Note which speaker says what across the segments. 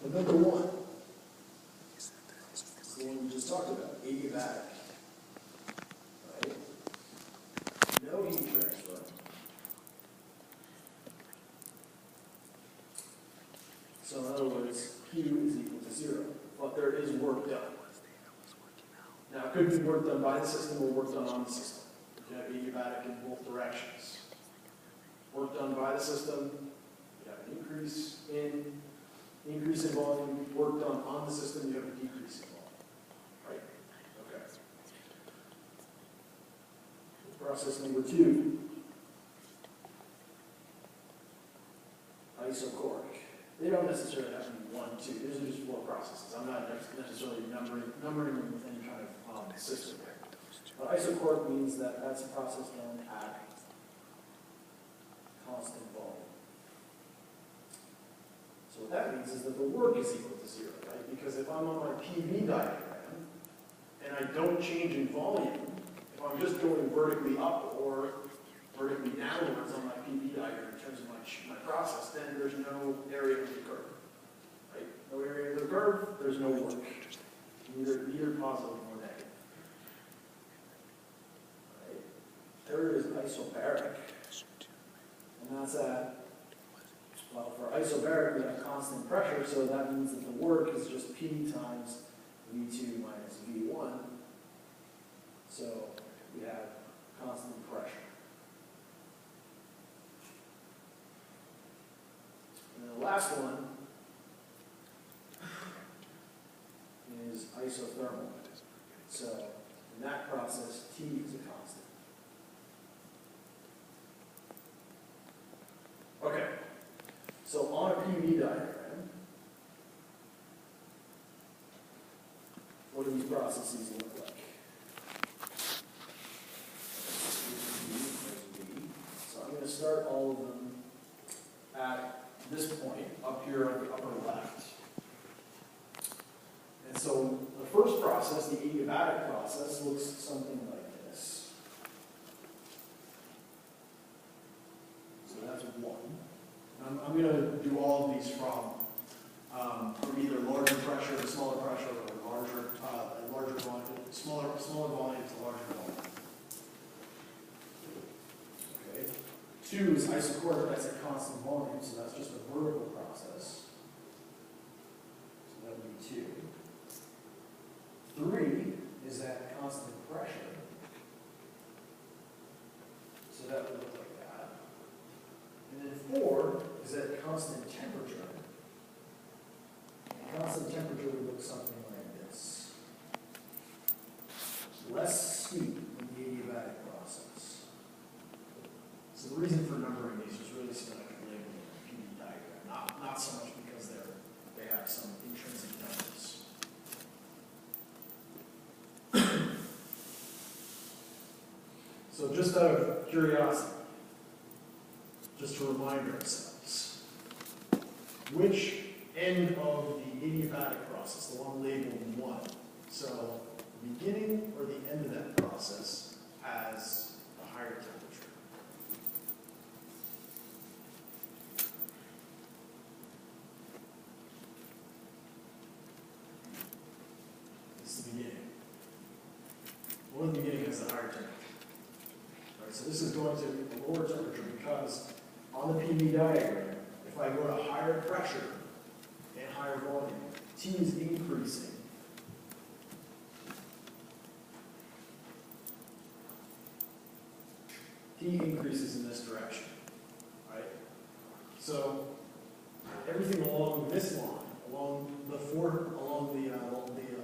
Speaker 1: But number one, is the one we just talked about, adiabatic. Right? No heat transfer. So in other words, Q is equal to 0, but there is work done. Now it could be work done by the system or work done on the system. You can have adiabatic in both directions. Work done by the system, you have an increase in volume. Work done on the system, you have a decrease in volume. Right? Okay. Process number 2, isochoric. They don't necessarily have to be 1, 2. These are just 4 processes. I'm not necessarily numbering them with any kind of system here. But isochoric means that that's a process done at constant volume. So what that means is that the work is equal to 0, right? Because if I'm on my PV diagram and I don't change in volume, if I'm just going vertically up or vertically downwards on my PV diagram in terms of my process, then there's no area of the curve. Right? No area of the curve, there's no work. Neither positive nor negative. Right? Third is isobaric. And that's at, well, for isobaric, we have constant pressure, so that means that the work is just P times V2 minus V1. So we have constant pressure. And the last one is isothermal. So in that process, T is a constant. Okay, so on a PV diagram, what do these processes look like? So I'm going to start all of them at this point, up here on the upper left. And so the first process, the adiabatic process, looks something like this. So that's 1. I'm going to do all of these from either larger pressure to smaller pressure, or larger volume, smaller volume to larger volume. Okay. 2 is isochoric, that's at constant volume, so that's just a vertical process. So that would be 2. 3 is at constant pressure. So that would look like that. And then 4 is at constant temperature. And constant temperature would look something like this. Less steep than the adiabatic process. So the reason for numbering these is really so that I can label them in a PV diagram, not so much because they have some intrinsic numbers. So just out of curiosity, just to remind ourselves, which end of the adiabatic process, the one labeled 1, so the beginning or the end of that process has a higher temperature? It's the beginning. The one in the beginning has the higher temperature. Right, so this is going to be a lower temperature because on the PV diagram, if I go to higher pressure and higher volume, T is increasing. T increases in this direction, right? So everything along this line, along the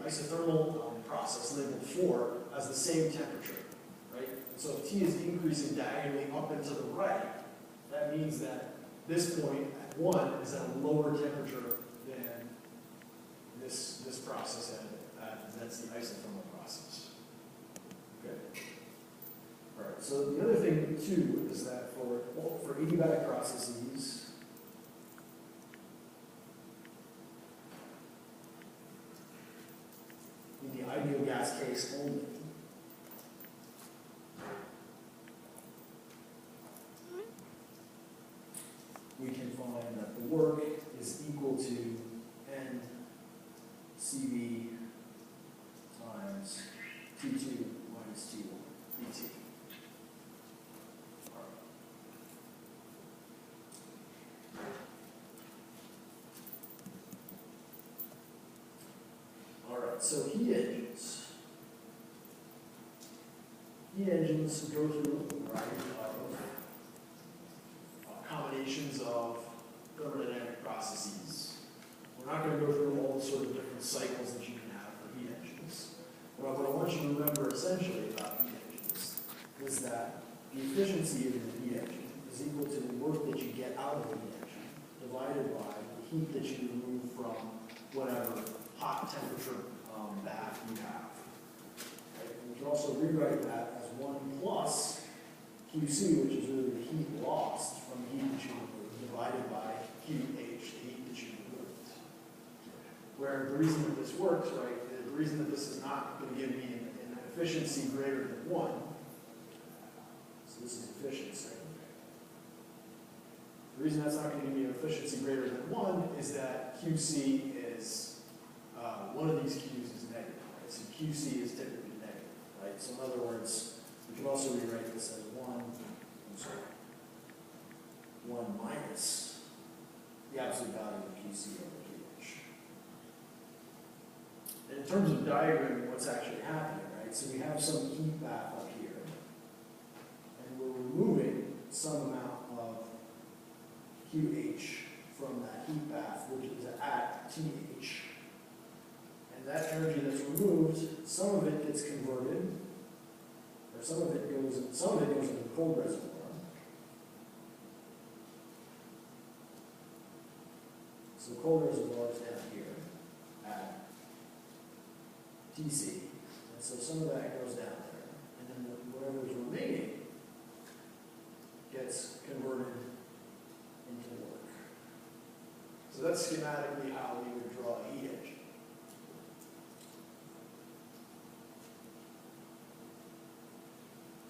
Speaker 1: isothermal process labeled 4, has the same temperature, right? So if T is increasing diagonally up and to the right, that means that this point at 1 is at a lower temperature than this process that's the isothermal process. Okay. All right. So the other thing too is that for adiabatic processes, in the ideal gas case only, we can find that the work is equal to
Speaker 2: and CV times T2 minus T1 dt. All right, so heat engines. Heat engines go through a variety of combinations of thermodynamic processes. We're not going to go through all the sort of different cycles that you can have for heat engines. But what I want you to remember essentially about heat engines is that the efficiency of the heat engine is equal to the work that you get out of the heat engine divided by the heat that you remove from whatever hot temperature bath you have. Right? And we can also rewrite that as 1 plus QC, which is really the heat lost from the heat that you removed, divided by QH, the heat that you removed. Where the reason that this works, right, the reason that this is not going to give me an efficiency greater than 1, so this is efficiency. The reason that's not going to give me an efficiency greater than 1 is that QC is, one of these Q's is negative, right? So QC is typically negative, right? So in other words, we can also rewrite this as 1 minus the absolute value of QC over QH. And in terms of diagramming what's actually happening, right? So we have some heat bath up here, and we're removing some amount of QH from that heat bath, which is at TH. And that energy that's removed, some of it gets converted, or some of it goes into the cold reservoir. So the cold reservoir is down here at TC, and so some of that goes down there, and then whatever is remaining gets converted into work.
Speaker 1: So that's schematically how we would draw a heat engine.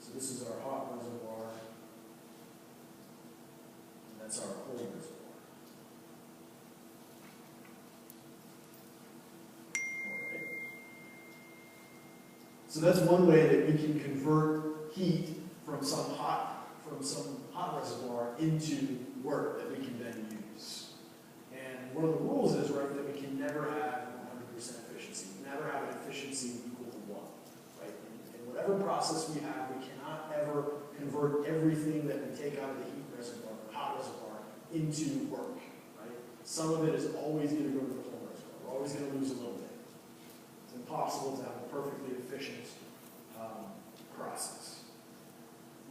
Speaker 2: So this is our hot reservoir, and that's our cold reservoir. All right.
Speaker 1: So that's one way that we can convert heat from some hot reservoir into work that we can then use. And one of the rules is, right, that we can never have 100% efficiency. We can never have an efficiency equal to 1. Right? In whatever process we have, we cannot ever convert everything that we take out of the heat reservoir, the hot reservoir, into work. Right? Some of it is always going to go to the cold reservoir. We're always going to lose a little bit. It's impossible to have a perfectly efficient process.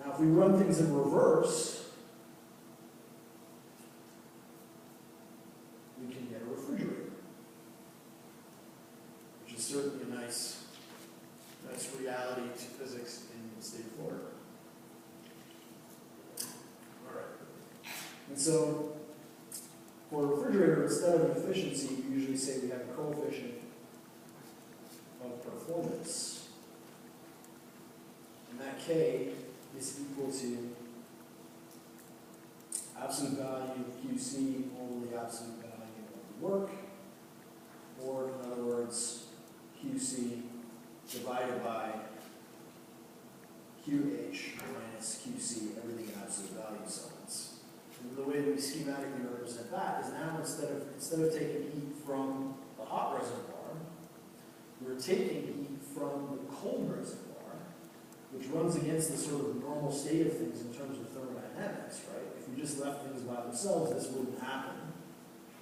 Speaker 1: Now, if we run things in reverse, we can get a refrigerator, which is certainly a nice reality to physics in the state of Florida. All right. And so, for a refrigerator, instead of an efficiency, we usually say we have a coefficient of performance. And that K is equal to absolute value of QC over the absolute value of the work, or in other words, QC divided by QH minus QC, everything in absolute value signs. And the way that we schematically represent that is now instead of taking heat from the hot reservoir, we're taking heat from the cold reservoir, which runs against the sort of normal state of things in terms of thermodynamics, right? If we just left things by themselves, this wouldn't happen.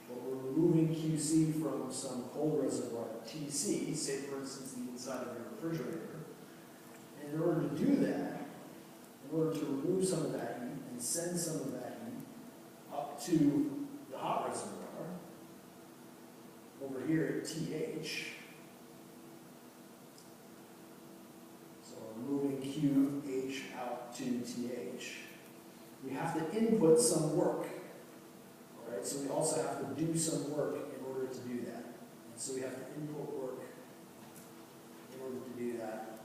Speaker 1: But we're removing QC from some cold reservoir at TC, say for instance the inside of your refrigerator. And in order to do that, in order to remove some of that heat and send some of that heat up to the hot reservoir, over here at TH, moving QH out to TH, we have to input some work. All right, so we also have to do some work in order to do that. And so we have to input work in order to do that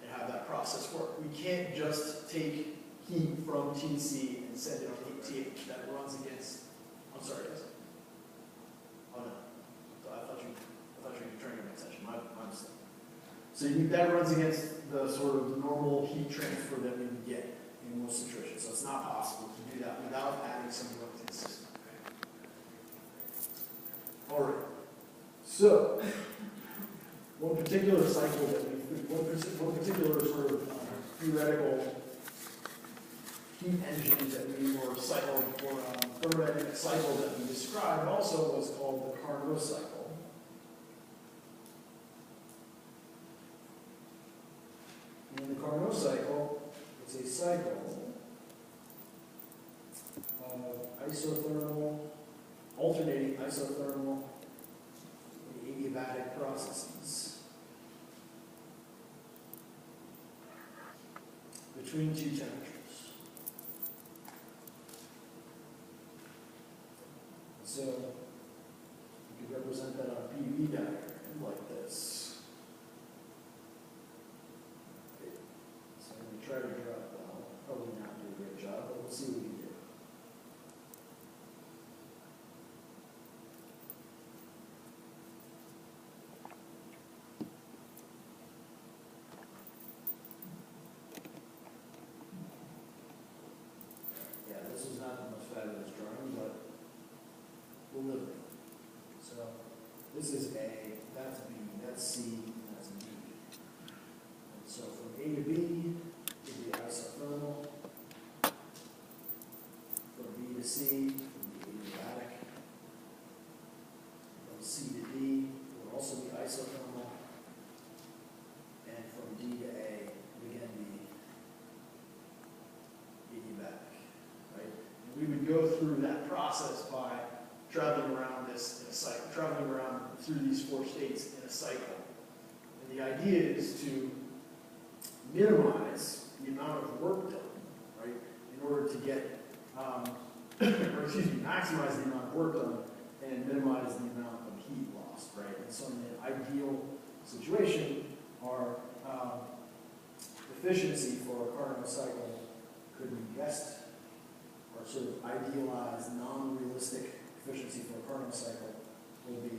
Speaker 1: and have that process work. We can't just take heat from TC and send it to TH. That runs against, I'm sorry, guys.
Speaker 2: that runs against the sort of normal heat transfer that we would get in most situations. So it's not possible to do that without adding some work to the system. All right. So one particular cycle that one particular sort of theoretical heat engine that we were cycle or thermodynamic cycle that we described also was called the Carnot cycle. And the Carnot cycle is a cycle of isothermal, alternating isothermal and adiabatic processes between two temperatures. So you could represent that on a PV diagram like this. Okay. So I'm going to try to draw it well. Probably not do a great job, but we'll see what we can do. Yeah, this is not the most fabulous drawing, but we'll live with it. So this is A, that's B, that's C, and that's D. And so from A to B, it'd be isothermal. From B to C, it would be adiabatic. From C to D, it would also be isothermal. And from D to A, it would again be adiabatic, right? And we would go through that process by traveling around this in a cycle, traveling around through these four states in a cycle. And the idea is to minimize the amount of work done, right, in order to get, or excuse me, maximize the amount of work done and minimize the amount of heat lost, right? And so in an ideal situation, our efficiency for a Carnot cycle could be best, or sort of idealized, non-realistic efficiency for a Carnot cycle will be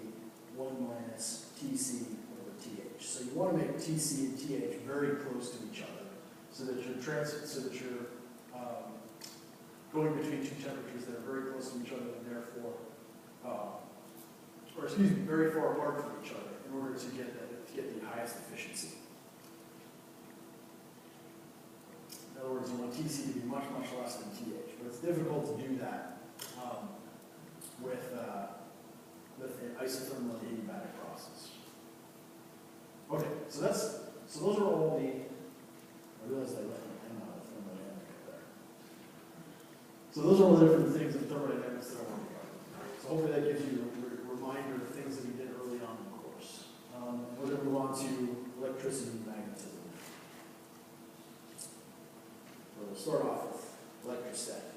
Speaker 2: 1 minus Tc over Th. So you want to make Tc and Th very close to each other, so that you're going between two temperatures that are very close to each other, and therefore, or excuse me, very far apart from each other, in order to get the highest efficiency. In other words, you want Tc to be much, much less than Th, but it's difficult to do that with an isothermal adiabatic process. Okay, so those are all the. I realized I left my pen out of thermodynamics up there. So those are all the different things in thermodynamics that I want to cover. So hopefully that gives you a reminder of things that we did early on in the course. We're going to move on to electricity and magnetism. So we'll start off with electrostatics.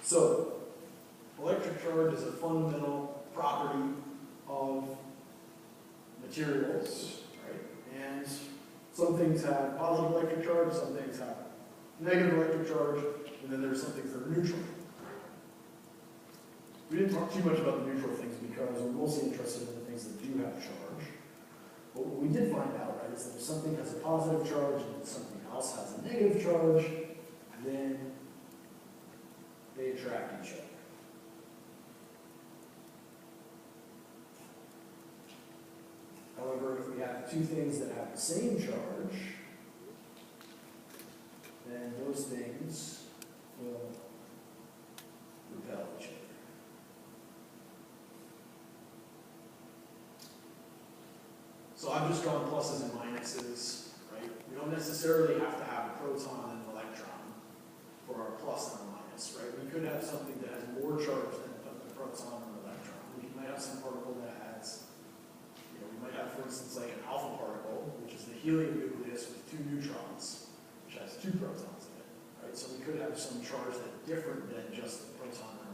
Speaker 2: So, electric charge is a fundamental property of materials, right? And some things have positive electric charge, some things have negative electric charge, and then there's some things that are neutral. We didn't talk too much about the neutral things because we're mostly interested in the things that do have charge. But what we did find out, right, is that if something has a positive charge and something else has a negative charge, then they attract each other. However, if we have two things that have the same charge, then those things will repel each other. So I've just drawn pluses and minuses, right? We don't necessarily have to have a proton and an electron for our plus and our minus, right? We could have something that has more charge than a proton and an electron. We might have some particle that has, we might have, for instance, like an alpha particle, which is the helium nucleus with 2 neutrons, which has 2 protons in it, right? So we could have some charge that's different than just the proton and